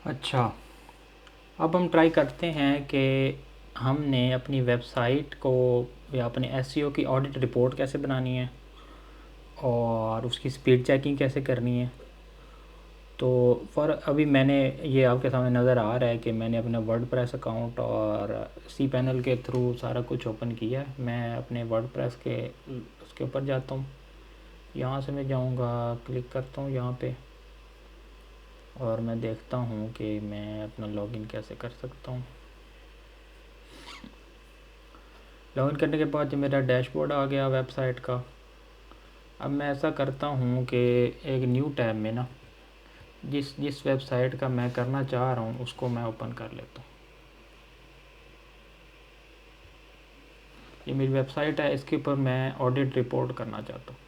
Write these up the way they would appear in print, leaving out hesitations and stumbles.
अच्छा, अब हम ट्राई करते हैं कि हमने अपनी वेबसाइट को या अपने एसईओ की ऑडिट रिपोर्ट कैसे बनानी है और उसकी स्पीड चेकिंग कैसे करनी है। तो फॉर अभी मैंने ये आपके सामने नज़र आ रहा है कि मैंने अपना वर्डप्रेस अकाउंट और सी पैनल के थ्रू सारा कुछ ओपन किया है। मैं अपने वर्डप्रेस के उसके ऊपर जाता हूँ, यहाँ से मैं जाऊँगा, क्लिक करता हूँ यहाँ पे और मैं देखता हूँ कि मैं अपना लॉगिन कैसे कर सकता हूँ। लॉगिन करने के बाद जो मेरा डैशबोर्ड आ गया वेबसाइट का। अब मैं ऐसा करता हूँ कि एक न्यू टैब में ना जिस जिस वेबसाइट का मैं करना चाह रहा हूँ उसको मैं ओपन कर लेता हूँ। ये मेरी वेबसाइट है, इसके ऊपर मैं ऑडिट रिपोर्ट करना चाहता हूँ।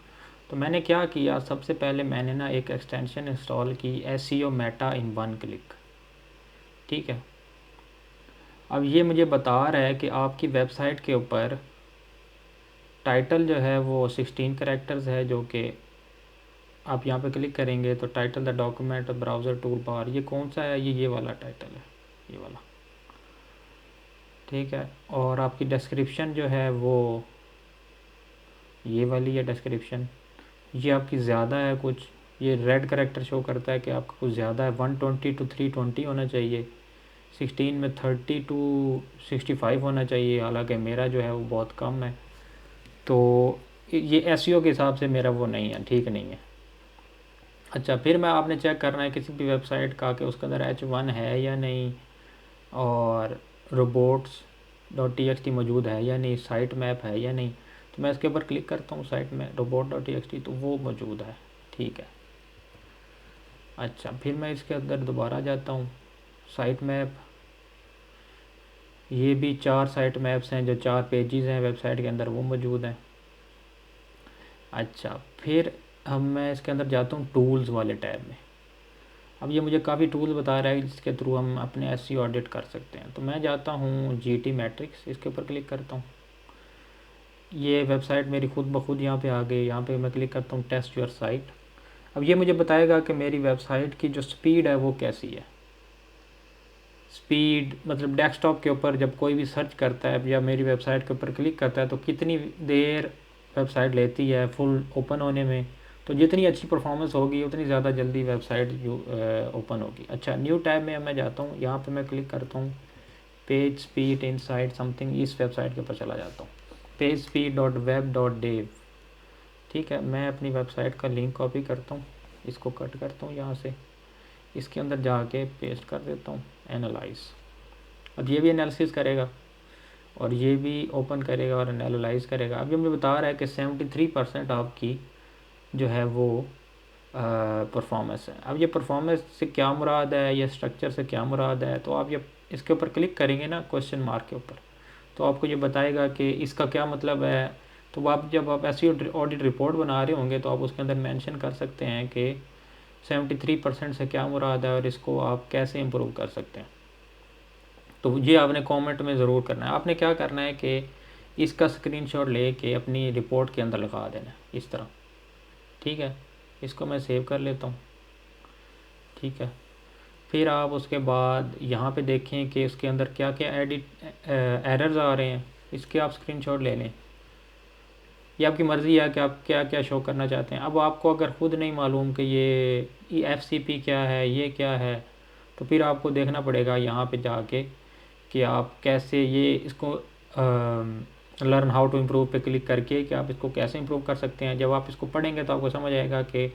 तो मैंने क्या किया, सबसे पहले मैंने ना एक एक्सटेंशन इंस्टॉल की, SEO Meta in one click. ठीक है, अब ये मुझे बता रहा है कि आपकी वेबसाइट के ऊपर टाइटल जो है वो 16 कैरेक्टर्स है, जो कि आप यहाँ पे क्लिक करेंगे तो title the document browser tool bar, ये कौन सा है, ये वाला टाइटल है, ये वाला। ठीक है, और आपकी डिस्क्रिप्शन जो है वो ये वाली है डिस्क्रिप्शन। ये आपकी ज़्यादा है कुछ, ये रेड करेक्टर शो करता है कि आपका कुछ ज़्यादा है, 120 टू 320 होना चाहिए, 16 में 30 टू 65 होना चाहिए, हालांकि मेरा जो है वो बहुत कम है। तो ये एसईओ के हिसाब से मेरा वो नहीं है, ठीक नहीं है। अच्छा, फिर मैं आपने चेक करना है किसी भी वेबसाइट का कि उसके अंदर H1 है या नहीं, और robots dot T x T मौजूद है या नहीं, साइट मैप है या नहीं। तो मैं इसके ऊपर क्लिक करता हूँ, साइट में robot dot T x T, तो वो मौजूद है। ठीक है, अच्छा, फिर मैं इसके अंदर दोबारा जाता हूँ, साइट मैप, ये भी 4 साइट मैप्स हैं, जो 4 पेजेस हैं वेबसाइट के अंदर, वो मौजूद हैं। अच्छा, फिर मैं इसके अंदर जाता हूँ टूल्स वाले टैब में। अब ये मुझे काफ़ी टूल बता रहा है जिसके थ्रू हम अपने एसईओ ऑडिट कर सकते हैं। तो मैं जाता हूँ जीटी मैट्रिक्स, इसके ऊपर क्लिक करता हूँ। ये वेबसाइट मेरी खुद ब खुद यहाँ पे आ गई। यहाँ पे मैं क्लिक करता हूँ टेस्ट योर साइट। अब ये मुझे बताएगा कि मेरी वेबसाइट की जो स्पीड है वो कैसी है। स्पीड मतलब डेस्कटॉप के ऊपर जब कोई भी सर्च करता है या मेरी वेबसाइट के ऊपर क्लिक करता है तो कितनी देर वेबसाइट लेती है फुल ओपन होने में। तो जितनी अच्छी परफॉर्मेंस होगी उतनी ज़्यादा जल्दी वेबसाइट ओपन होगी। अच्छा, न्यू टैब में मैं जाता हूँ, यहाँ पे मैं क्लिक करता हूँ, पेज स्पीड इनसाइड समथिंग, इस वेबसाइट के ऊपर चला जाता हूँ, page speed dot web dot dev. ठीक है, मैं अपनी वेबसाइट का लिंक कॉपी करता हूँ, इसको कट करता हूँ यहाँ से, इसके अंदर जाके पेस्ट कर देता हूँ, एनालाइज। अब ये भी एनालिसिस करेगा और ये भी ओपन करेगा और एनालाइज करेगा। अब ये मुझे बता रहा है कि 73% आपकी जो है वो परफॉर्मेंस है। अब ये परफॉर्मेंस से क्या मुराद है या स्ट्रक्चर से क्या मुराद है, तो आप ये इसके ऊपर क्लिक करेंगे ना क्वेश्चन मार्क के ऊपर, तो आपको ये बताएगा कि इसका क्या मतलब है। तो आप जब आप ऐसी ऑडिट रिपोर्ट बना रहे होंगे तो आप उसके अंदर मेंशन कर सकते हैं कि 73% से क्या मुराद है और इसको आप कैसे इम्प्रूव कर सकते हैं। तो ये आपने कमेंट में ज़रूर करना है। आपने क्या करना है कि इसका स्क्रीनशॉट लेके अपनी रिपोर्ट के अंदर लगा देना है इस तरह। ठीक है, इसको मैं सेव कर लेता हूँ। ठीक है, फिर आप उसके बाद यहाँ पे देखें कि इसके अंदर क्या क्या एडिट एरर्स आ रहे हैं, इसके आप स्क्रीनशॉट ले लें। ये आपकी मर्ज़ी है कि आप क्या क्या शो करना चाहते हैं। अब आपको अगर खुद नहीं मालूम कि ये FCP क्या है, ये क्या है, तो फिर आपको देखना पड़ेगा यहाँ पे जाके कि आप कैसे ये इसको लर्न हाउ टू इम्प्रूव पे क्लिक करके कि आप इसको कैसे इम्प्रूव कर सकते हैं। जब आप इसको पढ़ेंगे तो आपको समझ आएगा कि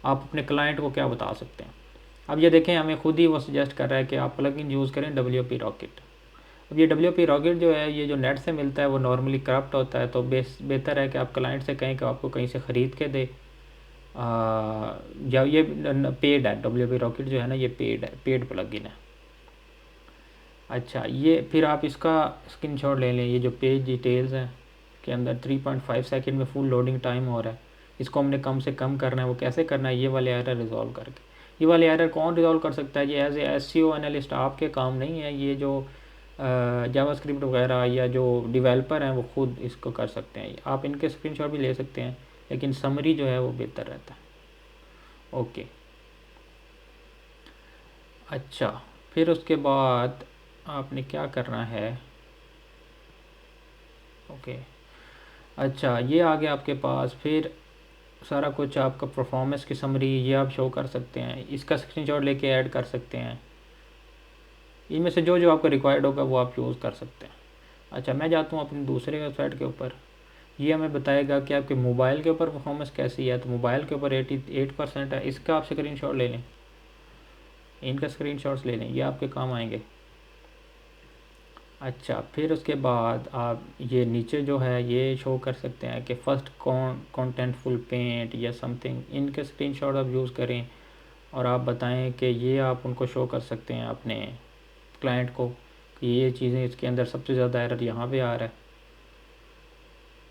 आप अपने क्लाइंट को क्या बता सकते हैं। अब ये देखें, हमें खुद ही वो सजेस्ट कर रहा है कि आप प्लगइन यूज़ करें WP रॉकेट। अब ये WP रॉकेट जो है ये जो नेट से मिलता है वो नॉर्मली करप्ट होता है, तो बेहतर है कि आप क्लाइंट से कहें कि आपको कहीं से ख़रीद के दे। या ये पेड है, WP रॉकेट जो है ना ये पेड है, पेड प्लगइन है। अच्छा, ये फिर आप इसका स्क्रीनशॉट ले लें। ये जो पेज डिटेल्स हैं के अंदर 3.5 सेकंड में फुल लोडिंग टाइम हो रहा है, इसको हमने कम से कम करना है। वो कैसे करना है, ये वाले एरर रिजॉल्व करके। ये वाले एरर कौन रिजॉल्व कर सकता है, ये एज ए SEO एनालिस्ट आपके काम नहीं है। ये जो जावास्क्रिप्ट वगैरह या जो डेवलपर हैं वो खुद इसको कर सकते हैं। आप इनके स्क्रीनशॉट भी ले सकते हैं, लेकिन समरी जो है वो बेहतर रहता है। ओके, अच्छा, फिर उसके बाद आपने क्या करना है, ओके, अच्छा ये आ गया आपके पास। फिर सारा कुछ आपका परफॉर्मेंस की समरी ये आप शो कर सकते हैं, इसका स्क्रीनशॉट लेके ऐड कर सकते हैं, इनमें से जो जो आपको रिक्वायर्ड होगा वो आप यूज़ कर सकते हैं। अच्छा, मैं जाता हूँ अपनी दूसरे वेबसाइट के ऊपर। ये हमें बताएगा कि आपके मोबाइल के ऊपर परफॉर्मेंस कैसी है, तो मोबाइल के ऊपर 88% है, इसका आप स्क्रीनशॉट ले लें, इनका स्क्रीनशॉट्स ले लें, ये आपके काम आएंगे। अच्छा, फिर उसके बाद आप ये नीचे जो है ये शो कर सकते हैं कि फ़र्स्ट कॉन्टेंटफुल पेंट या समथिंग, इनके स्क्रीनशॉट आप यूज़ करें और आप बताएं कि ये आप उनको शो कर सकते हैं अपने क्लाइंट को कि ये चीज़ें इसके अंदर सबसे ज़्यादा एरर यहाँ पे आ रहा है,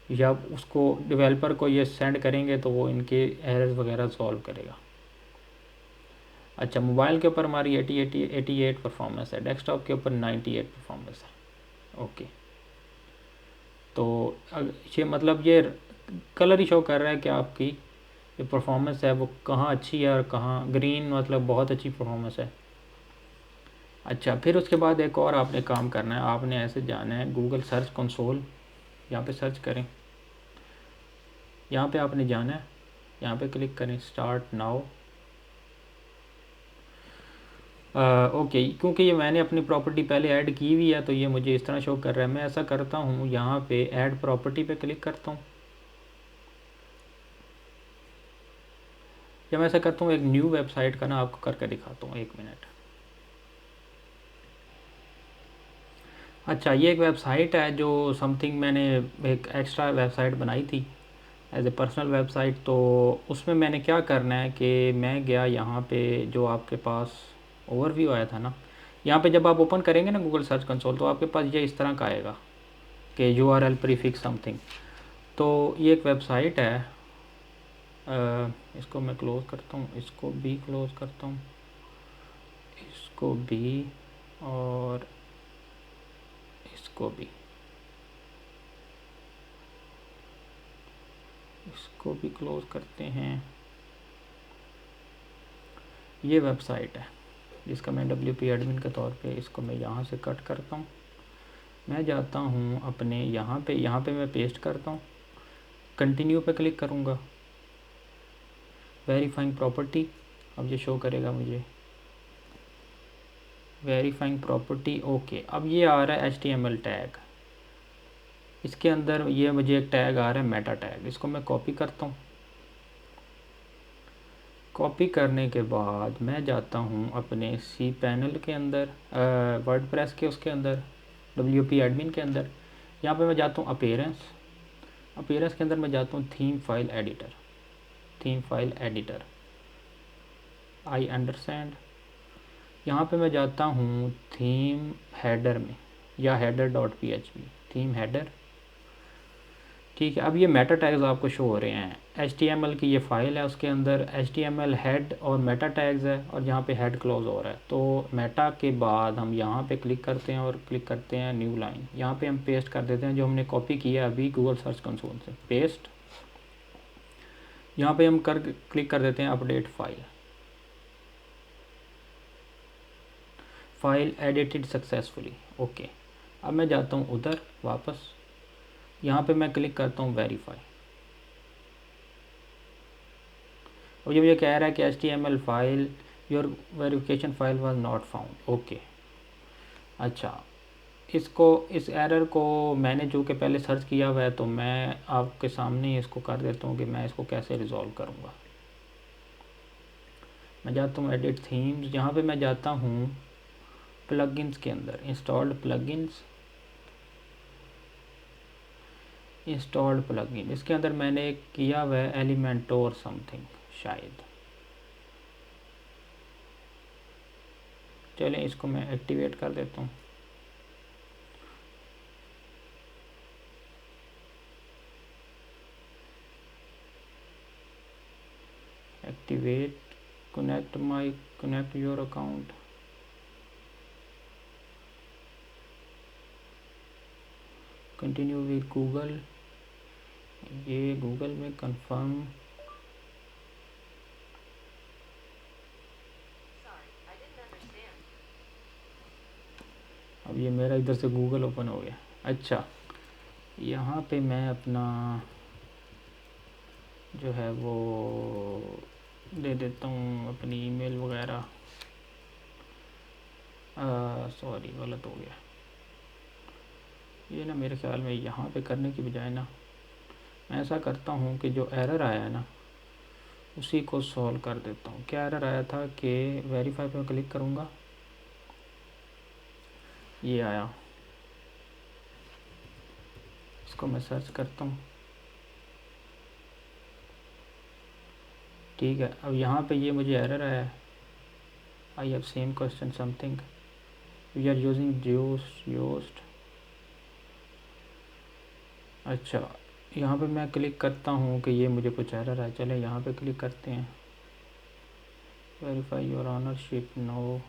या उसको डेवलपर को ये सेंड करेंगे तो वो इनके एरर्स वगैरह सॉल्व करेगा। अच्छा, मोबाइल के ऊपर हमारी 88 परफॉर्मेंस है, डेस्कटॉप के ऊपर 98 परफॉर्मेंस है। ओके, तो ये मतलब ये कलर ही शो कर रहा है कि आपकी जो परफॉर्मेंस है वो कहाँ अच्छी है और कहाँ ग्रीन, मतलब बहुत अच्छी परफॉर्मेंस है। अच्छा, फिर उसके बाद एक और आपने काम करना है, आपने ऐसे जाना है गूगल सर्च कंसोल, यहाँ पे सर्च करें, यहाँ पे आपने जाना है, यहाँ पे क्लिक करें स्टार्ट नाउ। ओके, क्योंकि ये मैंने अपनी प्रॉपर्टी पहले ऐड की हुई है तो ये मुझे इस तरह शो कर रहा है। मैं ऐसा करता हूँ, यहाँ पे ऐड प्रॉपर्टी पे क्लिक करता हूँ, या मैं ऐसा करता हूँ एक न्यू वेबसाइट का ना आपको करके दिखाता हूँ, 1 मिनट। अच्छा, ये एक वेबसाइट है जो समथिंग मैंने एक एक्स्ट्रा वेबसाइट बनाई थी एज ए पर्सनल वेबसाइट। तो उसमें मैंने क्या करना है कि मैं गया यहाँ पे, जो आपके पास ओवरव्यू आया था ना, यहाँ पे जब आप ओपन करेंगे ना गूगल सर्च कंसोल तो आपके पास ये इस तरह का आएगा कि URL प्रीफिक्स समथिंग। तो ये एक वेबसाइट है, इसको मैं क्लोज़ करता हूँ, इसको भी क्लोज़ करता हूँ, इसको भी, और इसको भी, इसको भी क्लोज़ करते हैं। ये वेबसाइट है जिसका मैं WP एडमिन के तौर पे, इसको मैं यहाँ से कट करता हूँ, मैं जाता हूँ अपने यहाँ पे मैं पेस्ट करता हूँ, कंटिन्यू पे क्लिक करूँगा, वेरीफाइंग प्रॉपर्टी, अब ये शो करेगा मुझे वेरीफाइंग प्रॉपर्टी। ओके, अब ये आ रहा है HTML टैग, इसके अंदर ये मुझे एक टैग आ रहा है मेटा टैग, इसको मैं कॉपी करता हूँ। कॉपी करने के बाद मैं जाता हूँ अपने सी पैनल के अंदर, वर्डप्रेस के उसके अंदर, WP एडमिन के अंदर, यहाँ पे मैं जाता हूँ अपीयरेंस, अपीयरेंस के अंदर मैं जाता हूँ theme file editor, theme file editor, I understand. यहाँ पे मैं जाता हूँ थीम हेडर में, या header.php, थीम हेडर, ठीक है। अब ये मेटा टैग्स आपको शो हो रहे हैं, HTML की ये फाइल है, उसके अंदर HTML हेड और मेटा टैग्स है, और यहाँ पे हेड क्लोज हो रहा है। तो मेटा के बाद हम यहाँ पे क्लिक करते हैं और क्लिक करते हैं न्यू लाइन, यहाँ पे हम पेस्ट कर देते हैं जो हमने कॉपी किया अभी गूगल सर्च कंसोल से, पेस्ट। यहाँ पे हम क्लिक कर देते हैं update file, file edited successfully. Okay, अब मैं जाता हूँ उधर वापस, यहाँ पे मैं क्लिक करता हूँ वेरीफाई, और ये मुझे कह रहा है कि HTML file, your verification file was not found. Okay, अच्छा, इसको, इस एरर को मैंने जो कि पहले सर्च किया हुआ है तो मैं आपके सामने इसको कर देता हूँ कि मैं इसको कैसे रिज़ॉल्व करूँगा। मैं जाता हूँ एडिट थीम्स, यहाँ पे मैं जाता हूँ प्लगइन्स के अंदर, इंस्टॉल्ड प्लगइन्स, इंस्टॉल्ड प्लगइन, इसके अंदर मैंने किया हुआ है एलिमेंटोर समथिंग शायद, चलें इसको मैं एक्टिवेट कर देता हूँ। Activate, connect your account, continue with Google, ये गूगल में कंफर्म, अब ये मेरा इधर से गूगल ओपन हो गया। अच्छा, यहाँ पे मैं अपना जो है वो दे देता हूँ अपनी ईमेल वगैरह। सॉरी, गलत हो गया ये ना। मेरे ख्याल में यहाँ पे करने की बजाय ना मैं ऐसा करता हूँ कि जो एरर आया है ना उसी को सॉल्व कर देता हूँ। क्या एरर आया था कि वेरीफाई पर क्लिक करूँगा, ये आया, इसको मैं सर्च करता हूँ। ठीक है, अब यहाँ पे ये मुझे एरर आया है, I have same question something we are using Yoast. अच्छा, यहाँ पे मैं क्लिक करता हूँ कि ये मुझे कुछ एरर है। चले यहाँ पे क्लिक करते हैं, वेरीफाई योर ऑनरशिप, नो,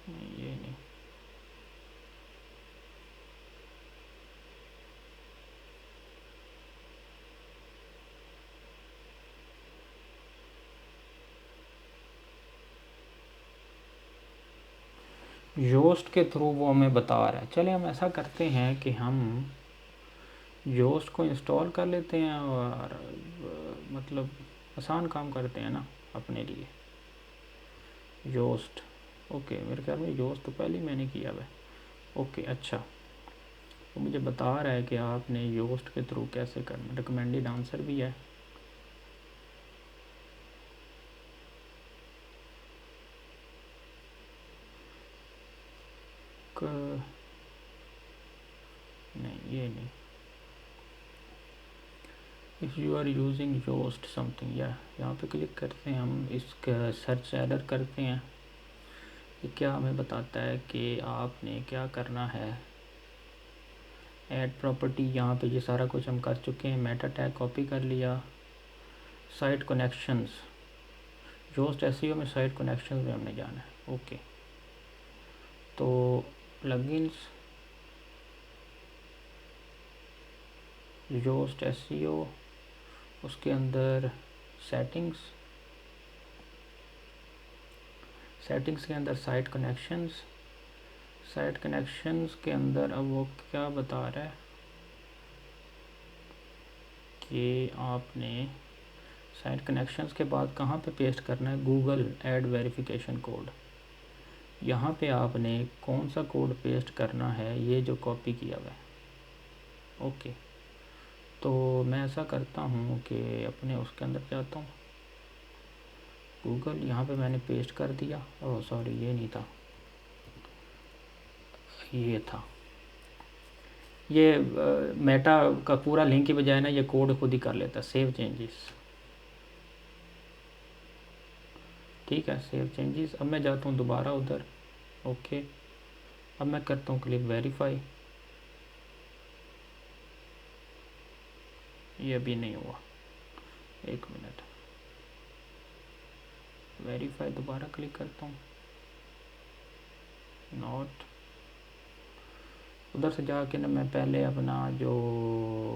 ये नहीं। योस्ट के थ्रू वो हमें बता रहा है। चले हम ऐसा करते हैं कि हम योस्ट को इंस्टॉल कर लेते हैं और मतलब आसान काम करते हैं ना अपने लिए। योस्ट, ओके, मेरे ख्याल में योस्ट तो पहले ही मैंने किया हुआ है। ओके, अच्छा, वो मुझे बता रहा है कि आपने योस्ट के थ्रू कैसे करना। रिकमेंडेड आंसर भी है। नहीं, ये नहीं। If you are using Yoast something, या यहाँ पे क्लिक करते हैं हम, इसका सर्च एरर करते हैं। ये क्या हमें बताता है कि आपने क्या करना है। ऐड प्रॉपर्टी, यहाँ पे ये सारा कुछ हम कर चुके हैं। मेटा टैग कॉपी कर लिया। साइट कनेक्शंस, योस्ट एसईओ में साइट कनेक्शंस में हमने जाना है। ओके, तो प्लगइन्स, योस्ट एसईओ, उसके अंदर सेटिंग्स, सेटिंग्स के अंदर साइट कनेक्शंस, साइट कनेक्शंस के अंदर अब वो क्या बता रहा है कि आपने साइट कनेक्शंस के बाद कहाँ पे पेस्ट करना है, गूगल ऐड वेरिफिकेशन कोड। यहाँ पे आपने कौन सा कोड पेस्ट करना है, ये जो कॉपी किया हुआ है। ओके, तो मैं ऐसा करता हूँ कि अपने उसके अंदर जाता हूँ, गूगल, यहाँ पे मैंने पेस्ट कर दिया। ओह सॉरी, ये नहीं था, ये था। ये मेटा का पूरा लिंक की बजाय ना ये कोड खुद ही कर लेता, सेव चेंजेस। ठीक है, सेव चेंजेस। अब मैं जाता हूँ दोबारा उधर। ओके, अब मैं करता हूँ क्लिक वेरीफाई, ये अभी नहीं हुआ, एक मिनट। वेरीफाई दोबारा क्लिक करता हूँ, नॉट। उधर से जाके ना मैं पहले अपना जो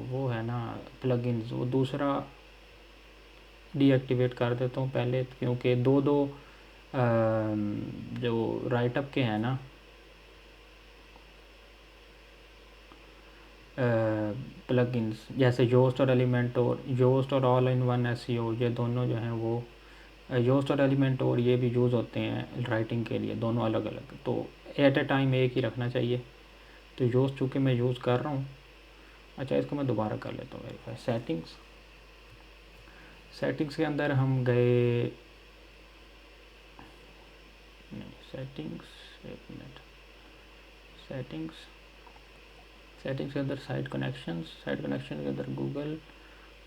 वो है ना प्लगइन्स, वो दूसरा डीएक्टिवेट कर देता हूँ पहले, क्योंकि दो दो जो राइटअप के हैं ना प्लगइन्स, जैसे योस्ट और एलिमेंट और योस्ट और ऑल इन वन एसईओ, ये दोनों जो हैं वो योस्ट और एलिमेंट और ये भी यूज़ होते हैं राइटिंग के लिए, दोनों अलग अलग। तो एट ए टाइम एक ही रखना चाहिए। तो योस्ट चूँकि मैं यूज़ कर रहा हूँ। अच्छा, इसको मैं दोबारा कर लेता हूँ वेरीफाई। सेटिंग्स, सेटिंग्स के अंदर हम गए, नहीं सेटिंग्स, एक मिनट, सेटिंग्स, सेटिंग्स के अंदर साइट कनेक्शंस, साइट कनेक्शन के अंदर गूगल,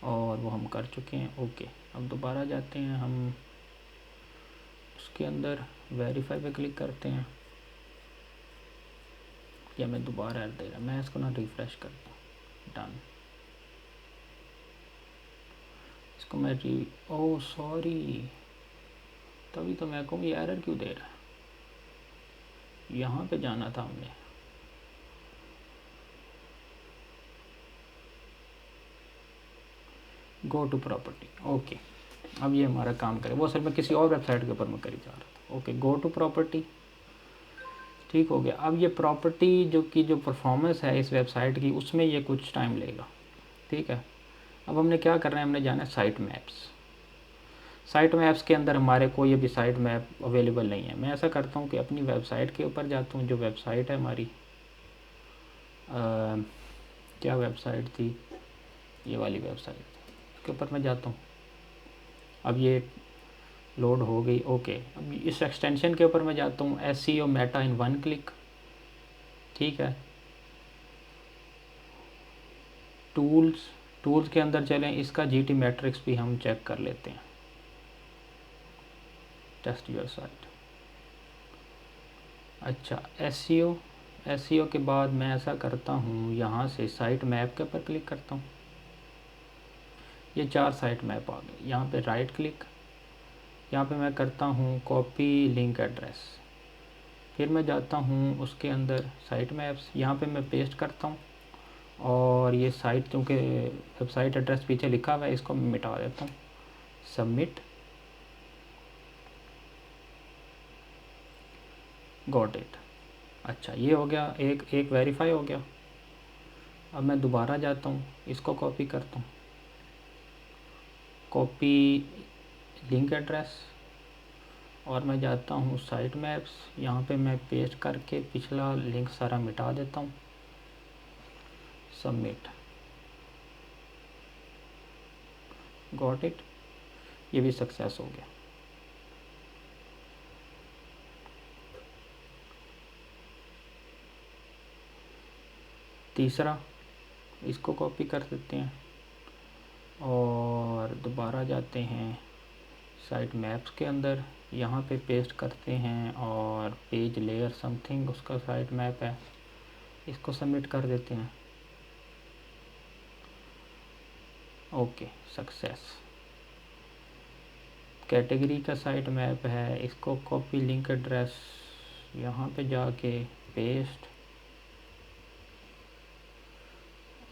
और वो हम कर चुके हैं। ओके, अब दोबारा जाते हैं हम उसके अंदर, वेरीफाई पे क्लिक करते हैं। या मैं दोबारा ऐड दे रहा, मैं इसको ना रिफ़्रेश करता हूँ, डन। इसको मैं ओह सॉरी, तभी तो मैं कहूँ ये एरर क्यों दे रहा है। यहाँ पे जाना था हमने, गो टू प्रॉपर्टी। ओके, अब ये हमारा काम करे। वो असल में किसी और वेबसाइट के ऊपर मैं करी जा रहा था। ओके, गो टू प्रॉपर्टी, ठीक हो गया। अब ये प्रॉपर्टी जो परफॉर्मेंस है इस वेबसाइट की, उसमें ये कुछ टाइम लेगा, ठीक है। अब हमने क्या करना है, हमने जाना है साइट मैप्स। साइट मैप्स के अंदर हमारे कोई अभी साइट मैप अवेलेबल नहीं है। मैं ऐसा करता हूँ कि अपनी वेबसाइट के ऊपर जाता हूँ, जो वेबसाइट है हमारी, क्या वेबसाइट थी, ये वाली वेबसाइट, इसके ऊपर मैं जाता हूँ। अब ये लोड हो गई, ओके। अब इस एक्सटेंशन के ऊपर मैं जाता हूँ, SEO Meta in one click, ठीक है। टूल्स के अंदर चलें, इसका GT मैट्रिक्स भी हम चेक कर लेते हैं, टेस्ट योर साइट। अच्छा, SEO के बाद मैं ऐसा करता हूँ, यहाँ से साइट मैप के ऊपर क्लिक करता हूँ। ये 4 साइट मैप आ गए। यहाँ पे राइट क्लिक, यहाँ पे मैं करता हूँ कॉपी लिंक एड्रेस, फिर मैं जाता हूँ उसके अंदर साइट मैप्स, यहाँ पे मैं पेस्ट करता हूँ। और ये साइट, क्योंकि वेबसाइट एड्रेस पीछे लिखा हुआ है, इसको मैं मिटा देता हूँ, सबमिट, गॉट इट। अच्छा, ये हो गया, एक वेरीफाई हो गया। अब मैं दोबारा जाता हूँ, इसको कॉपी करता हूँ, कॉपी लिंक एड्रेस, और मैं जाता हूँ साइट मैप्स, यहाँ पे मैं पेस्ट करके पिछला लिंक सारा मिटा देता हूँ, सबमिट, गॉट इट। ये भी सक्सेस हो गया। तीसरा, इसको कॉपी कर देते हैं और दोबारा जाते हैं साइट मैप्स के अंदर, यहाँ पे पेस्ट करते हैं और पेज लेयर समथिंग उसका साइट मैप है, इसको सबमिट कर देते हैं, ओके, सक्सेस। कैटेगरी का साइट मैप है, इसको कॉपी लिंक एड्रेस, यहाँ पे जाके पेस्ट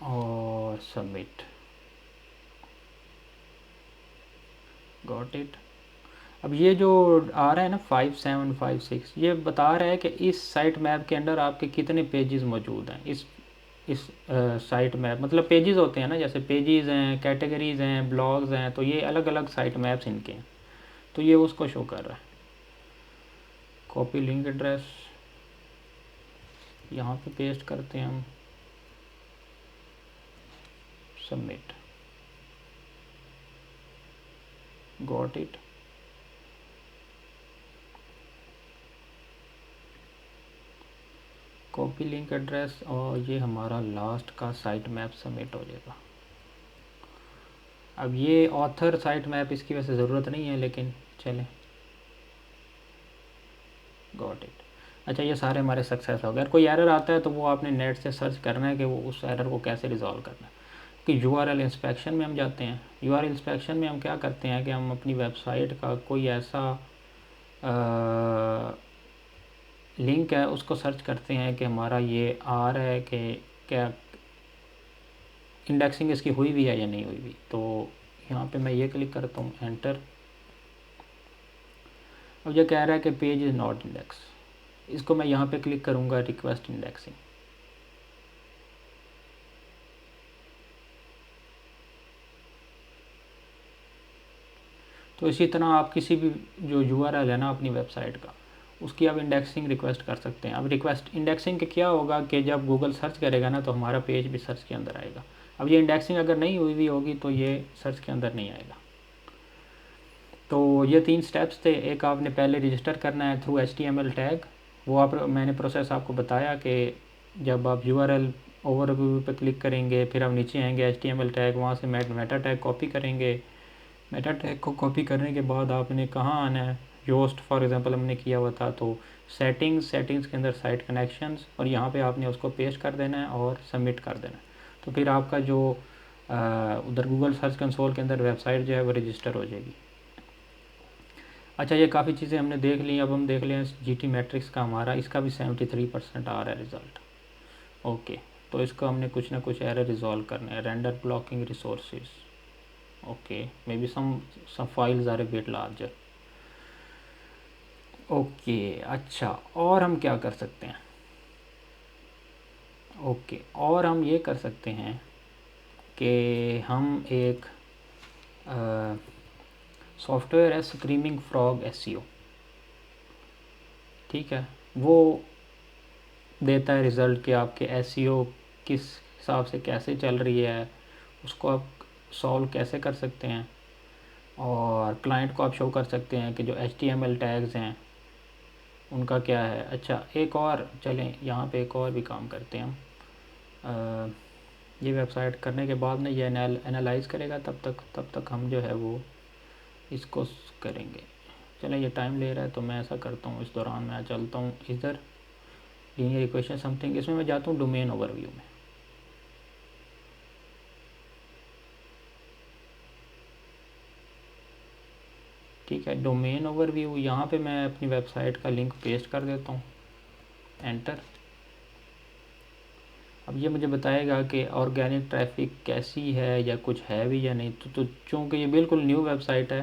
और सबमिट, गॉट इट। अब ये जो आ रहा है ना 5756, ये बता रहा है कि इस साइट मैप के अंदर आपके कितने पेजेस मौजूद हैं। इस साइट मैप, मतलब पेजेस होते हैं ना, जैसे पेजेस हैं, कैटेगरीज हैं, ब्लॉग्स हैं, तो ये अलग अलग साइट मैप्स इनके हैं, तो ये उसको शो कर रहा है। कॉपी लिंक एड्रेस, यहाँ पे पेस्ट करते हैं हम, submit, got it. Copy link address, और ये हमारा लास्ट का साइट मैप सबमिट हो जाएगा। अब ये ऑथर साइट मैप इसकी वैसे ज़रूरत नहीं है, लेकिन चलें, गॉट इट। अच्छा, ये सारे हमारे सक्सेस हो गए। अगर कोई एरर आता है तो वो आपने नेट से सर्च करना है कि वो उस एरर को कैसे रिजॉल्व करना है। कि URL इंस्पेक्शन में हम जाते हैं। URL इंस्पेक्शन में हम क्या करते हैं कि हम अपनी वेबसाइट का कोई ऐसा लिंक है उसको सर्च करते हैं कि हमारा ये आ रहा है कि क्या इंडेक्सिंग इसकी हुई भी है या नहीं हुई भी। तो यहाँ पे मैं ये क्लिक करता हूँ, एंटर। अब ये कह रहा है कि पेज इज़ नॉट इंडेक्स, इसको मैं यहाँ पे क्लिक करूँगा, रिक्वेस्ट इंडेक्सिंग। तो इसी तरह आप किसी भी जो URL है ना अपनी वेबसाइट का, उसकी आप इंडेक्सिंग रिक्वेस्ट कर सकते हैं। अब रिक्वेस्ट इंडेक्सिंग के क्या होगा कि जब गूगल सर्च करेगा ना तो हमारा पेज भी सर्च के अंदर आएगा। अब ये इंडेक्सिंग अगर नहीं हुई भी होगी तो ये सर्च के अंदर नहीं आएगा। तो ये 3 स्टेप्स थे। एक, आपने पहले रजिस्टर करना है थ्रू HTML टैग। वो मैंने प्रोसेस आपको बताया कि जब आप URL ओवरव्यू पे क्लिक करेंगे, फिर आप नीचे आएंगे HTML टैग, वहाँ से मेटा टैग कॉपी करेंगे। मेटा टैग को कॉपी करने के बाद आपने कहाँ आना है, योस्ट फॉर एग्जांपल हमने किया हुआ था, तो सेटिंग्स के अंदर साइट कनेक्शंस, और यहाँ पे आपने उसको पेस्ट कर देना है और सबमिट कर देना है। तो फिर आपका जो उधर गूगल सर्च कंसोल के अंदर वेबसाइट जो है वो रजिस्टर हो जाएगी। अच्छा, ये काफ़ी चीज़ें हमने देख ली। अब हम देख लें GT मैट्रिक्स का हमारा, इसका भी 73% आ रहा है रिज़ल्ट, ओके। तो इसको हमने कुछ ना कुछ एरर रिजॉल्व करना है। Render blocking resources, okay, maybe some files are a bit larger. Okay, अच्छा, और हम क्या कर सकते हैं? ओके, और हम ये कर सकते हैं कि हम एक सॉफ्टवेयर है स्क्रीमिंग फ्रॉग एसईओ, ठीक है, वो देता है रिज़ल्ट कि आपके एसईओ किस हिसाब से कैसे चल रही है, उसको आप सॉल्व कैसे कर सकते हैं, और क्लाइंट को आप शो कर सकते हैं कि जो HTML टैग्स हैं उनका क्या है। अच्छा, एक और चलें यहाँ पे एक और भी काम करते हैं हम। ये वेबसाइट करने के बाद ना ये एनालाइज़ करेगा, तब तक हम जो है वो इसको करेंगे। चलें, ये टाइम ले रहा है तो मैं ऐसा करता हूँ, इस दौरान मैं चलता हूँ इधर लीनियर इक्वेशन समथिंग, इसमें मैं जाता हूँ डोमेन ओवरव्यू में। ठीक है, डोमेन ओवरव्यू, यहाँ पे मैं अपनी वेबसाइट का लिंक पेस्ट कर देता हूँ, एंटर। अब ये मुझे बताएगा कि ऑर्गेनिक ट्रैफिक कैसी है या कुछ है भी या नहीं। तो चूँकि ये बिल्कुल न्यू वेबसाइट है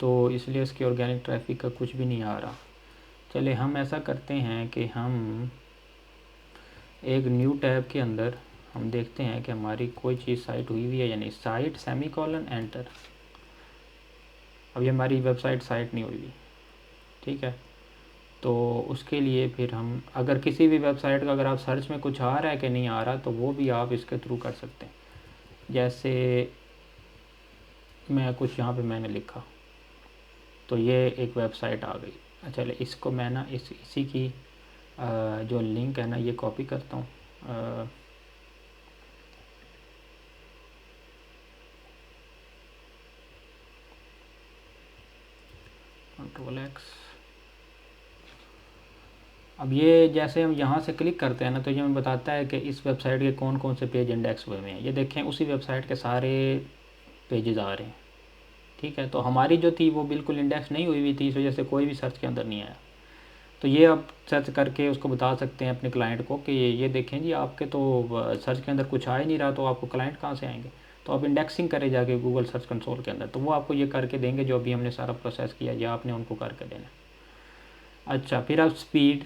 तो इसलिए इसकी ऑर्गेनिक ट्रैफिक का कुछ भी नहीं आ रहा। चलिए हम ऐसा करते हैं कि हम एक न्यू टैब के अंदर हम देखते हैं कि हमारी कोई चीज़ साइट हुई हुई है या नहीं। Site semicolon enter. अब ये हमारी वेबसाइट साइट नहीं हुई हुई, ठीक है। तो उसके लिए फिर हम अगर किसी भी वेबसाइट का अगर आप सर्च में कुछ आ रहा है कि नहीं आ रहा, तो वो भी आप इसके थ्रू कर सकते हैं। जैसे मैं कुछ यहाँ पे मैंने लिखा तो ये एक वेबसाइट आ गई। चले इसको मैं ना इसी की जो लिंक है ना ये कॉपी करता हूँ, Ctrl+X। अब ये जैसे हम यहाँ से क्लिक करते हैं ना तो ये हमें बताता है कि इस वेबसाइट के कौन कौन से पेज इंडेक्स हुए हुए हैं। ये देखें उसी वेबसाइट के सारे पेजेस आ रहे हैं, ठीक है। तो हमारी जो थी वो बिल्कुल इंडेक्स नहीं हुई हुई थी, इस वजह से कोई भी सर्च के अंदर नहीं आया। तो ये आप सर्च करके उसको बता सकते हैं अपने क्लाइंट को कि ये देखें जी आपके तो सर्च के अंदर कुछ आ ही नहीं रहा, तो आपको क्लाइंट कहाँ से आएंगे। तो आप इंडेक्सिंग करें जाके गूगल सर्च कंसोल के अंदर, तो वो आपको ये करके देंगे जो अभी हमने सारा प्रोसेस किया, या आपने उनको करके देना। अच्छा, फिर आप स्पीड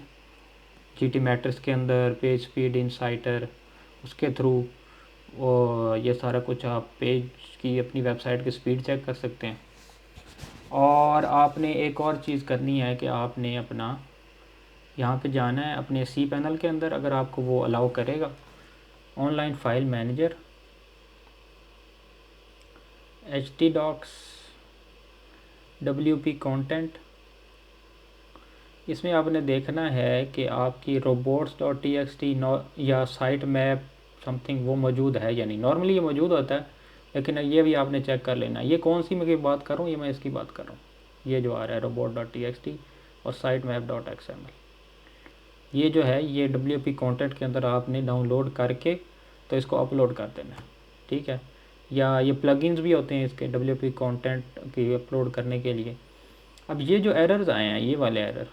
GT मैट्रिक्स के अंदर पेज स्पीड इनसाइटर उसके थ्रू ये सारा कुछ आप पेज की अपनी वेबसाइट की स्पीड चेक कर सकते हैं। और आपने एक और चीज़ करनी है कि आपने अपना यहाँ पे जाना है अपने cPanel के अंदर, अगर आपको वो अलाउ करेगा। Online file manager, htdocs, WP content. इसमें आपने देखना है कि आपकी robots.txt या साइट मैप समथिंग वो मौजूद है या नहीं। नॉर्मली ये मौजूद होता है, लेकिन ये भी आपने चेक कर लेना। ये कौन सी मैं बात कर रहा हूँ, ये मैं इसकी बात कर रहा हूँ। ये जो आ रहा है robot.txt और sitemap.xml, ये जो है ये WP कंटेंट के अंदर आपने डाउनलोड करके तो इसको अपलोड कर देना है, ठीक है। या ये प्लगइन्स भी होते हैं इसके WP कंटेंट की अपलोड करने के लिए। अब ये जो एरर्स आए हैं, ये वाले एरर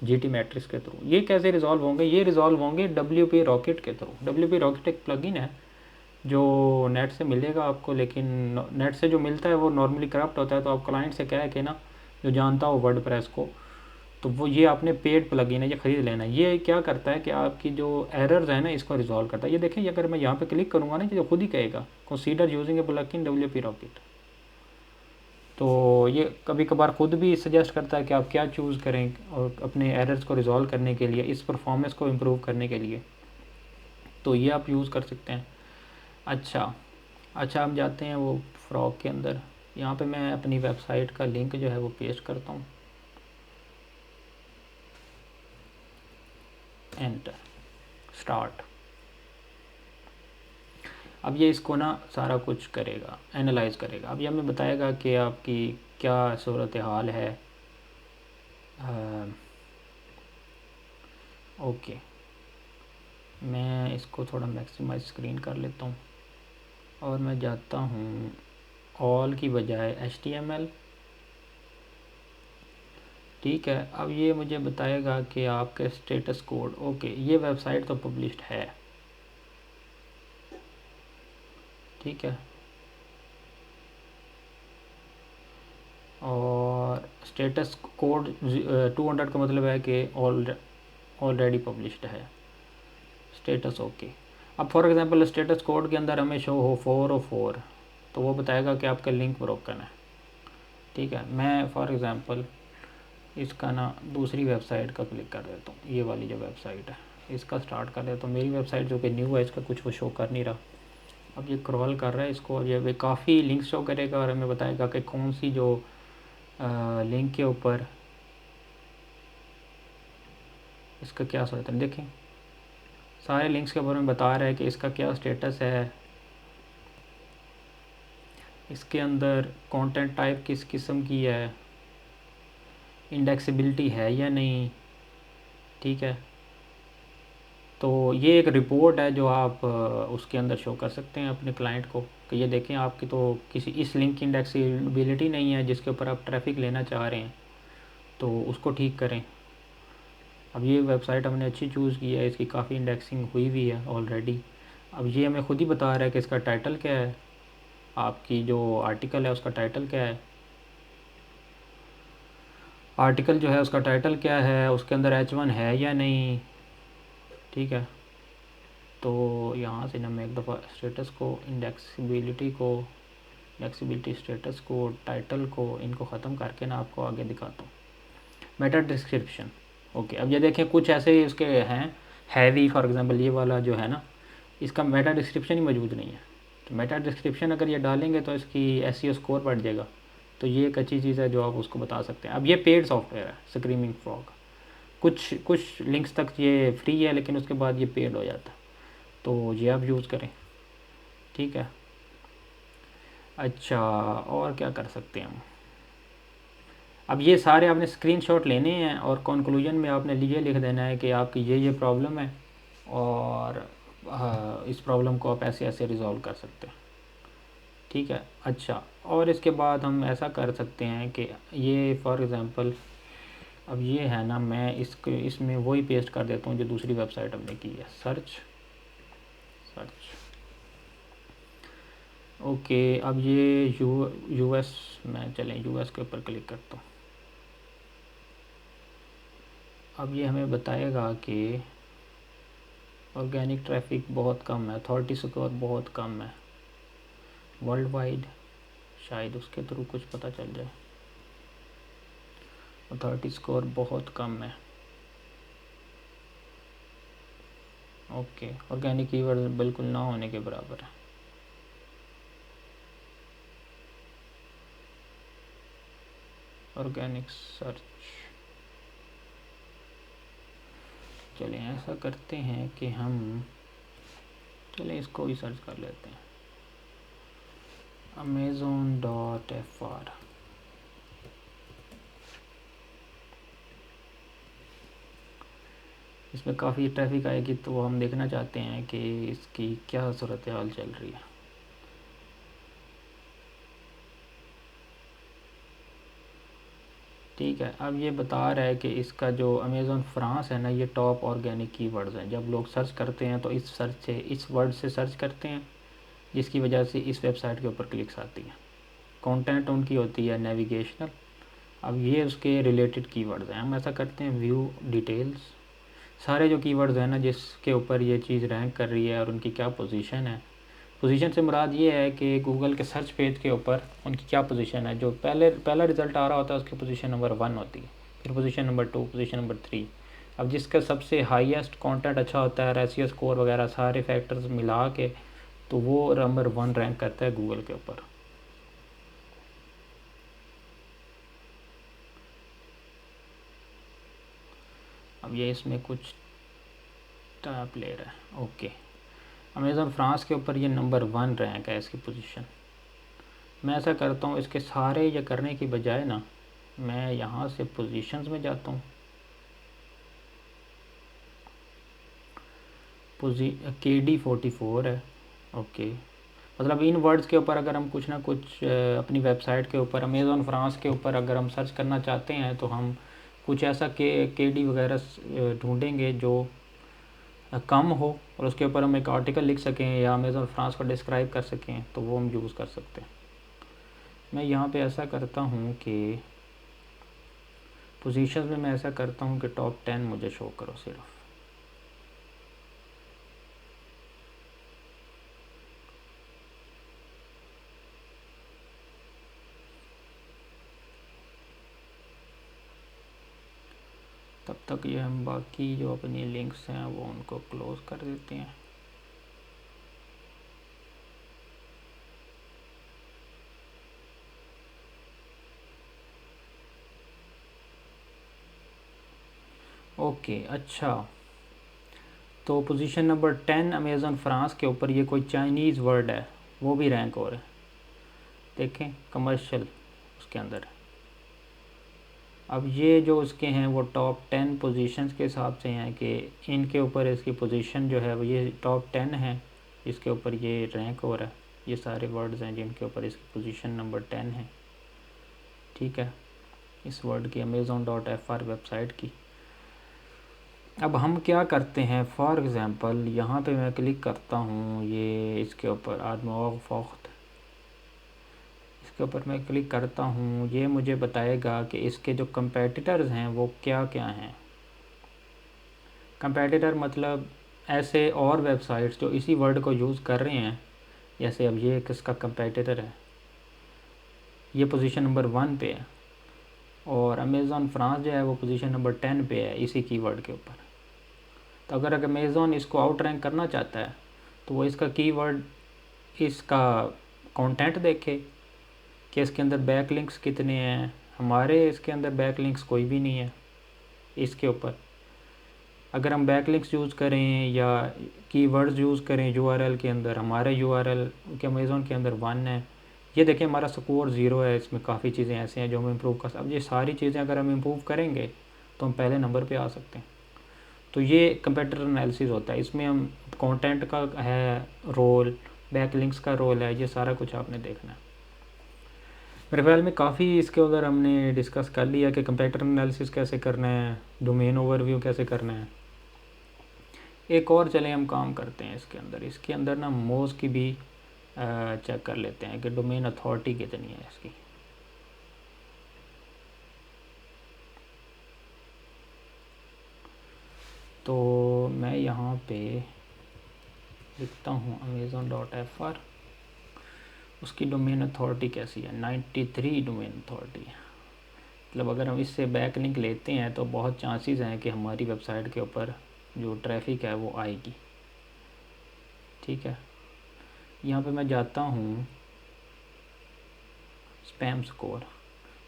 GT मैट्रिक्स के थ्रू, ये कैसे रिजॉल्व होंगे? ये रिजॉल्व होंगे WP रॉकेट के थ्रू। WP रॉकेट एक प्लगइन है जो नेट से मिलेगा आपको, लेकिन नेट से जो मिलता है वो नॉर्मली करप्ट होता है। तो आप क्लाइंट से कह के ना, जो जानता हो वर्डप्रेस को, तो वो ये आपने पेड प्लगइन है, ये ख़रीद लेना। ये क्या करता है कि आपकी जो एरर्स है ना इसको रिजॉल्व करता है। ये देखें, अगर मैं यहाँ पे क्लिक करूँगा ना तो खुद ही कहेगा कंसीडर यूजिंग ए प्लगइन WP रॉकेट। तो ये कभी कभार खुद भी सजेस्ट करता है कि आप क्या चूज़ करें और अपने एरर्स को रिजॉल्व करने के लिए, इस परफॉर्मेंस को इम्प्रूव करने के लिए। तो ये आप यूज़ कर सकते हैं। अच्छा अच्छा, हम जाते हैं वो फ्रॉग के अंदर। यहाँ पे मैं अपनी वेबसाइट का लिंक जो है वो पेस्ट करता हूँ, एंटर, स्टार्ट। अब ये इसको ना सारा कुछ करेगा, एनालाइज करेगा। अब ये हमें बताएगा कि आपकी क्या सूरत हाल है। ओके, मैं इसको थोड़ा मैक्सिमाइज स्क्रीन कर लेता हूँ और मैं जाता हूँ ऑल की बजाय HTML, ठीक है। अब ये मुझे बताएगा कि आपके स्टेटस कोड, ओके, ये वेबसाइट तो पब्लिश्ड है, ठीक है। और स्टेटस कोड 200 का मतलब है कि ऑलरेडी पब्लिश्ड है स्टेटस। ओके, अब फॉर एग्जांपल स्टेटस कोड के अंदर हमें शो हो 404 तो वो बताएगा कि आपका लिंक ब्रोकन है। ठीक है, मैं फॉर एग्जांपल इसका ना दूसरी वेबसाइट का क्लिक कर देता हूँ, ये वाली जो वेबसाइट है इसका स्टार्ट कर देता हूँ। मेरी वेबसाइट जो कि न्यू है इसका कुछ वो शो कर नहीं रहा। अब ये क्रॉल कर रहा है इसको, ये काफ़ी लिंक शो करेगा और हमें बताएगा कि कौन सी जो लिंक के ऊपर इसका क्या सोचते हैं। देखें सारे लिंक्स के बारे में बता रहा है कि इसका क्या स्टेटस है, इसके अंदर कंटेंट टाइप किस किस्म की है, इंडेक्सिबिलिटी है या नहीं। ठीक है, तो ये एक रिपोर्ट है जो आप उसके अंदर शो कर सकते हैं अपने क्लाइंट को कि ये देखें आपकी तो किसी इस लिंक की इंडेक्सिबिलिटी नहीं है जिसके ऊपर आप ट्रैफिक लेना चाह रहे हैं, तो उसको ठीक करें। अब ये वेबसाइट हमने अच्छी चूज़ की है, इसकी काफ़ी इंडेक्सिंग हुई हुई है ऑलरेडी। अब ये हमें खुद ही बता रहा है कि इसका टाइटल क्या है, आपकी जो आर्टिकल है उसका टाइटल क्या है, आर्टिकल जो है उसका टाइटल क्या है, उसके अंदर H1 है या नहीं। ठीक है, तो यहाँ से ना मैं एक दफ़ा स्टेटस को इंडेक्सिबिलिटी स्टेटस को टाइटल को इनको ख़त्म करके ना आपको आगे दिखाता हूँ। Meta description. ओके, अब ये देखें कुछ ऐसे ही उसके हैं हैवी, फॉर एग्जांपल ये वाला जो है ना इसका मेटा डिस्क्रिप्शन ही मौजूद नहीं है। तो मेटा डिस्क्रिप्शन अगर ये डालेंगे तो इसकी SEO स्कोर बढ़ जाएगा। तो ये एक अच्छी चीज़ है जो आप उसको बता सकते हैं। अब ये पेड सॉफ्टवेयर है स्क्रीमिंग फ्रॉग, कुछ लिंक्स तक ये फ्री है लेकिन उसके बाद ये पेड हो जाता है, तो ये आप यूज़ करें। ठीक है, अच्छा और क्या कर सकते हैं हम। अब ये सारे आपने स्क्रीनशॉट लेने हैं और कंक्लूजन में आपने ये लिख देना है कि आपकी ये प्रॉब्लम है और इस प्रॉब्लम को आप ऐसे ऐसे रिज़ॉल्व कर सकते हैं। ठीक है, अच्छा और इसके बाद हम ऐसा कर सकते हैं कि ये फॉर एग्ज़ाम्पल अब ये है ना, मैं इसमें वही पेस्ट कर देता हूँ जो दूसरी वेबसाइट हमने की है, सर्च। ओके, अब ये US में चलें, US के ऊपर क्लिक करता हूँ। अब ये हमें बताएगा कि ऑर्गेनिक ट्रैफिक बहुत कम है, अथॉरिटी स्कोर बहुत कम है, वर्ल्ड वाइड शायद उसके थ्रू कुछ पता चल जाए। अथॉरिटी स्कोर बहुत कम है। ओके, ऑर्गेनिक कीवर्ड बिल्कुल ना होने के बराबर है। ऑर्गेनिक सर्च, चलें ऐसा करते हैं कि हम चलें इसको ही सर्च कर लेते हैं, amazon.fr। इसमें काफ़ी ट्रैफिक आएगी तो हम देखना चाहते हैं कि इसकी क्या सूरत हाल चल रही है। ठीक है, अब ये बता रहा है कि इसका जो अमेज़ॉन फ्रांस है ना, ये टॉप ऑर्गेनिक कीवर्ड्स हैं। जब लोग सर्च करते हैं तो इस वर्ड से सर्च करते हैं, जिसकी वजह से इस वेबसाइट के ऊपर क्लिक्स आती हैं। कंटेंट उनकी होती है नेविगेशनल। अब ये उसके रिलेटेड कीवर्ड्स हैं। हम ऐसा करते हैं व्यू डिटेल्स, सारे जो कीवर्ड्स हैं ना जिसके ऊपर ये चीज़ रैंक कर रही है और उनकी क्या पोजीशन है। पोजीशन से मुराद ये है कि गूगल के सर्च पेज के ऊपर उनकी क्या पोजीशन है। जो पहला रिज़ल्ट आ रहा होता है उसकी पोजीशन नंबर 1 होती है, फिर पोजीशन नंबर 2, पोजीशन नंबर 3। अब जिसका सबसे हाईएस्ट कंटेंट अच्छा होता है, SEO स्कोर वगैरह सारे फैक्टर्स मिला के, तो वो नंबर 1 रैंक करता है गूगल के ऊपर। अब ये इसमें कुछ टाइप ले रहा है। ओके, अमेज़ॉन फ्रांस के ऊपर ये नंबर 1 रैंक है इसकी पोजीशन। मैं ऐसा करता हूँ, इसके सारे ये करने की बजाय ना मैं यहाँ से पोजीशंस में जाता हूँ। KD 44 है। ओके, मतलब इन वर्ड्स के ऊपर अगर हम कुछ ना कुछ अपनी वेबसाइट के ऊपर अमेज़ॉन फ्रांस के ऊपर अगर हम सर्च करना चाहते हैं तो हम कुछ ऐसा KD वगैरह ढूंढेंगे जो कम हो और उसके ऊपर हम एक आर्टिकल लिख सकें या अमेज़ॉन फ्रांस को डिस्क्राइब कर सकें, तो वो हम यूज़ कर सकते हैं। मैं यहाँ पे ऐसा करता हूँ कि पोजीशंस में मैं ऐसा करता हूँ कि टॉप 10 मुझे शो करो सिर्फ। तब तक ये हम बाकी जो अपनी लिंक्स हैं वो उनको क्लोज़ कर देते हैं। ओके, अच्छा, तो पोजीशन नंबर 10 अमेज़न फ्रांस के ऊपर ये कोई चाइनीज़ वर्ड है, वो भी रैंक हो रहा है। देखें कमर्शियल उसके अंदर। अब ये जो उसके हैं वो टॉप 10 पोजीशंस के हिसाब से हैं कि इनके ऊपर इसकी पोजीशन जो है वो ये टॉप 10 है, इसके ऊपर ये रैंक हो रहा है। ये सारे वर्ड्स हैं जिनके ऊपर इसकी पोजीशन नंबर 10 है। ठीक है, इस वर्ड की amazon.fr वेबसाइट की। अब हम क्या करते हैं, फॉर एग्ज़ाम्पल यहाँ पे मैं क्लिक करता हूँ, ये इसके ऊपर आदमोफ़्त, इसके ऊपर मैं क्लिक करता हूँ, ये मुझे बताएगा कि इसके जो कंपेटिटर्स हैं वो क्या क्या हैं। कंपेटिटर मतलब ऐसे और वेबसाइट्स जो इसी वर्ड को यूज़ कर रहे हैं। जैसे अब ये किसका कंपेटिटर है, ये पोजीशन नंबर 1 पे है और अमेज़न फ्रांस जो है वो पोजीशन नंबर 10 पे है इसी कीवर्ड के ऊपर। तो अगर अमेज़न इसको आउट रैंक करना चाहता है तो वो इसका कीवर्ड, इसका कंटेंट देखे कि इसके अंदर बैकलिंक्स कितने हैं। हमारे इसके अंदर बैकलिंक्स कोई भी नहीं है इसके ऊपर। अगर हम बैकलिंक्स यूज़ करें या कीवर्ड्स यूज़ करें यूआरएल के अंदर, हमारे यूआरएल के अमेज़न के अंदर 1 है। ये देखिए हमारा स्कोर 0 है, इसमें काफ़ी चीज़ें ऐसे हैं जो हम इम्प्रूव कर सकते। अब ये सारी चीज़ें अगर हम इम्प्रूव करेंगे तो हम पहले नंबर पे आ सकते हैं। तो ये कंपेटिटर एनालिसिस होता है, इसमें हम कंटेंट का है रोल, बैकलिंक्स का रोल है, ये सारा कुछ आपने देखना है। मेरे ख्याल में काफ़ी इसके अंदर हमने डिस्कस कर लिया कि कंपेटिटर एनालिसिस कैसे करना है, डोमेन ओवरव्यू कैसे करना है। एक और चलें हम काम करते हैं इसके अंदर ना मोज की भी चेक कर लेते हैं कि डोमेन अथॉरिटी कितनी है इसकी। तो मैं यहाँ पे लिखता हूँ amazon.fr, उसकी डोमेन अथॉरिटी कैसी है, 93 डोमेन अथॉरिटी है। मतलब अगर हम इससे बैक लिंक लेते हैं तो बहुत चांसेस हैं कि हमारी वेबसाइट के ऊपर जो ट्रैफिक है वो आएगी। ठीक है, यहाँ पे मैं जाता हूँ स्पैम स्कोर।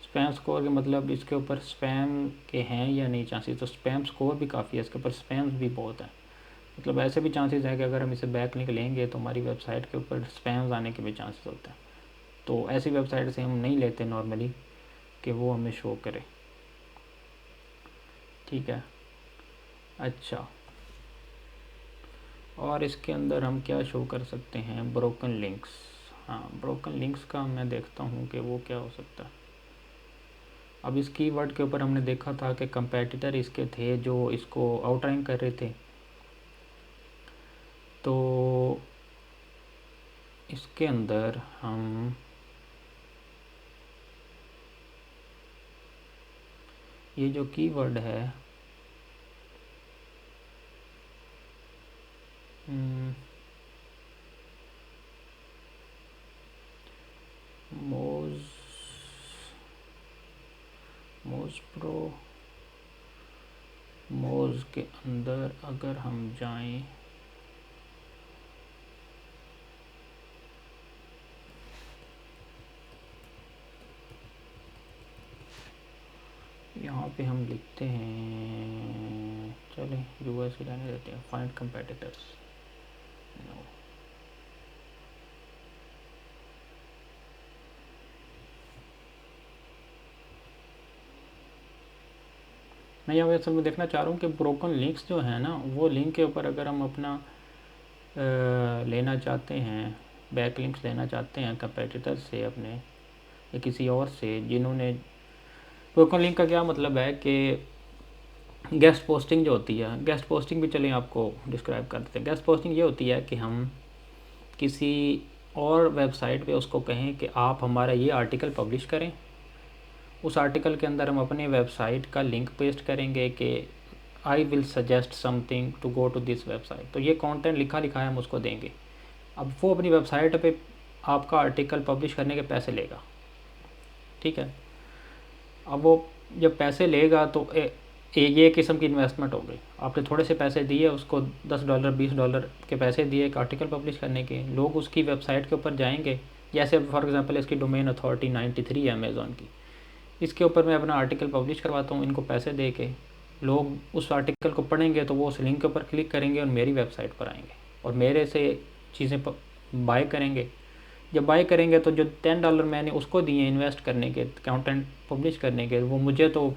स्पैम स्कोर के मतलब इसके ऊपर स्पैम के हैं या नहीं चांसेस, तो स्पैम स्कोर भी काफ़ी है, इसके ऊपर स्पैम्स भी बहुत है। मतलब ऐसे भी चांसेस है कि अगर हम इसे बैक लिंक लेंगे तो हमारी वेबसाइट के ऊपर स्पैम्स आने के भी चांसेस होते हैं। तो ऐसी वेबसाइट से हम नहीं लेते नॉर्मली कि वो हमें शो करे। ठीक है, अच्छा, और इसके अंदर हम क्या शो कर सकते हैं, ब्रोकन लिंक्स। हाँ, ब्रोकन लिंक्स का मैं देखता हूँ कि वो क्या हो सकता है। अब इस कीवर्ड के ऊपर हमने देखा था कि कंपेटिटर इसके थे जो इसको आउट रैंक कर रहे थे। तो इसके अंदर हम ये जो कीवर्ड है मोज के अंदर अगर हम जाएं यहाँ पे हम लिखते हैं, चलें यूएस ही रहने देते हैं, फाइंड कंपेटिटर्स। नो, मैं यहाँ असल में देखना चाह रहा हूँ कि ब्रोकन लिंक्स जो है ना, वो लिंक के ऊपर अगर हम अपना लेना चाहते हैं, बैक लिंक्स लेना चाहते हैं कंपेटिटर से अपने या किसी और से जिन्होंने। ब्रोकन लिंक का क्या मतलब है कि गेस्ट पोस्टिंग जो होती है, गेस्ट पोस्टिंग भी चलें आपको डिस्क्राइब कर देते हैं। गेस्ट पोस्टिंग ये होती है कि हम किसी और वेबसाइट पे उसको कहें कि आप हमारा ये आर्टिकल पब्लिश करें उस आर्टिकल के अंदर हम अपने वेबसाइट का लिंक पेस्ट करेंगे कि I will suggest something to go to this website. तो ये कंटेंट लिखा लिखा है हम उसको देंगे। अब वो अपनी वेबसाइट पे आपका आर्टिकल पब्लिश करने के पैसे लेगा, ठीक है। अब वो जब पैसे लेगा तो ये किस्म की इन्वेस्टमेंट हो गई। आपने थोड़े से पैसे दिए उसको, $10 $20 के पैसे दिए एक आर्टिकल पब्लिश करने के, लोग उसकी वेबसाइट के ऊपर जाएंगे। जैसे फॉर एग्जांपल इसकी डोमेन अथॉरिटी 93 है अमेज़ॉन की, इसके ऊपर मैं अपना आर्टिकल पब्लिश करवाता हूँ इनको पैसे दे के। लोग उस आर्टिकल को पढ़ेंगे तो वो उस लिंक के ऊपर क्लिक करेंगे और मेरी वेबसाइट पर आएंगे और मेरे से चीज़ें बाय करेंगे। जब बाय करेंगे तो जो $10 मैंने उसको दिए इन्वेस्ट करने के, कंटेंट पब्लिश करने के, वो मुझे तो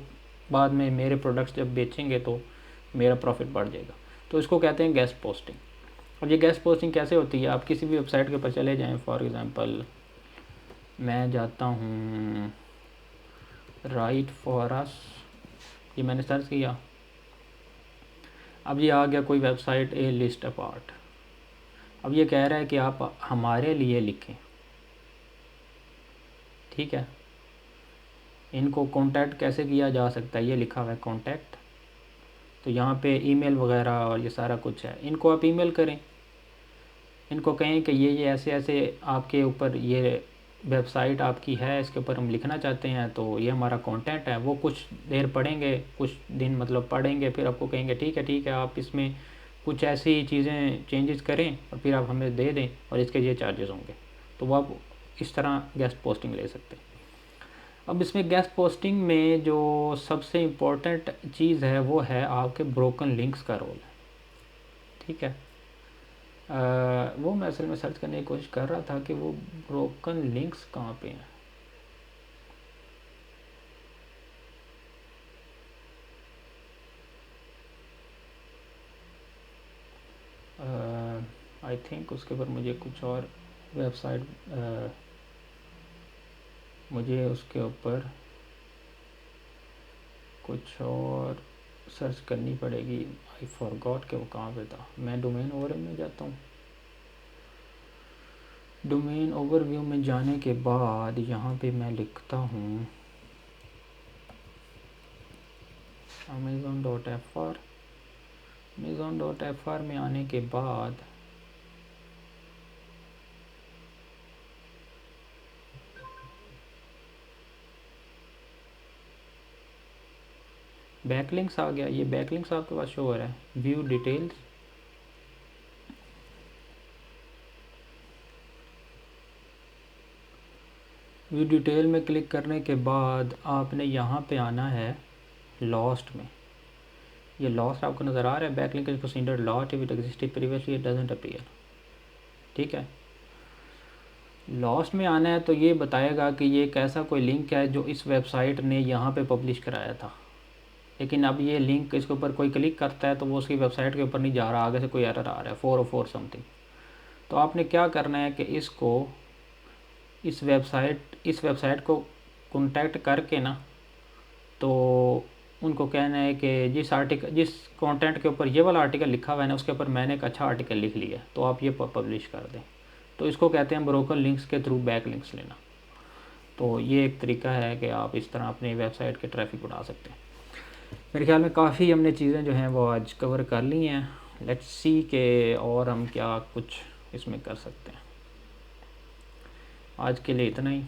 बाद में मेरे प्रोडक्ट्स जब बेचेंगे तो मेरा प्रॉफिट बढ़ जाएगा। तो इसको कहते हैं गेस्ट पोस्टिंग। अब ये गेस्ट पोस्टिंग कैसे होती है, आप किसी भी वेबसाइट के ऊपर चले जाएं, फॉर एग्ज़ाम्पल मैं जाता हूँ राइट फॉर अस, ये मैंने सर्च किया, अब ये आ गया कोई वेबसाइट ए लिस्ट अपार्ट। अब ये कह रहा है कि आप हमारे लिए लिखें, ठीक है। इनको कांटेक्ट कैसे किया जा सकता है, ये लिखा हुआ है कांटेक्ट। तो यहाँ पे ईमेल वगैरह और ये सारा कुछ है, इनको आप ईमेल करें, इनको कहें कि ये ऐसे ऐसे आपके ऊपर ये वेबसाइट आपकी है, इसके ऊपर हम लिखना चाहते हैं, तो ये हमारा कंटेंट है। वो कुछ देर पढ़ेंगे, कुछ दिन मतलब पढ़ेंगे, फिर आपको कहेंगे ठीक है आप इसमें कुछ ऐसी चीज़ें चेंजेस करें और फिर आप हमें दे दें और इसके ये चार्जेस होंगे। तो वो आप इस तरह गेस्ट पोस्टिंग ले सकते हैं। अब इसमें गेस्ट पोस्टिंग में जो सबसे इम्पोर्टेंट चीज़ है वो है आपके ब्रोकन लिंक्स का रोल, ठीक है। वो मैं असल में सर्च करने की कोशिश कर रहा था कि वो ब्रोकन लिंक्स कहाँ पे हैं। आई थिंक उसके ऊपर मुझे कुछ और वेबसाइट, मुझे उसके ऊपर कुछ और सर्च करनी पड़ेगी। आई फॉरगॉट कि वो कहाँ पे था। मैं डोमेन ओवरव्यू में जाता हूँ। डोमेन ओवरव्यू में जाने के बाद यहाँ पे मैं लिखता हूँ amazon.fr। amazon.fr में आने के बाद बैकलिंक्स आ गया। ये बैकलिंक्स आपके पास शो हो रहा है, व्यू डिटेल्स। व्यू डिटेल में क्लिक करने के बाद आपने यहाँ पे आना है लॉस्ट में। ये लॉस्ट आपको नज़र आ रहा है, backlink is considered lost if it existed previously it doesn't appear, ठीक है। लॉस्ट में आना है तो ये बताएगा कि ये एक ऐसा कोई लिंक है जो इस वेबसाइट ने यहाँ पे पब्लिश कराया था, लेकिन अब ये लिंक इसके ऊपर कोई क्लिक करता है तो वो उसकी वेबसाइट के ऊपर नहीं जा रहा, आगे से कोई एरर आ रहा है 404 समथिंग। तो आपने क्या करना है कि इसको इस वेबसाइट को कॉन्टैक्ट करके ना, तो उनको कहना है कि जिस कंटेंट के ऊपर ये वाला आर्टिकल लिखा हुआ है ना, उसके ऊपर मैंने एक अच्छा आर्टिकल लिख लिया, तो आप ये पब्लिश कर दें। तो इसको कहते हैं ब्रोकन लिंक्स के थ्रू बैक लिंक्स लेना। तो ये एक तरीका है कि आप इस तरह अपनी वेबसाइट के ट्रैफिक बढ़ा सकते हैं। मेरे ख्याल में काफ़ी हमने चीज़ें जो हैं वो आज कवर कर ली हैं। लेट्स सी के और हम क्या कुछ इसमें कर सकते हैं। आज के लिए इतना ही।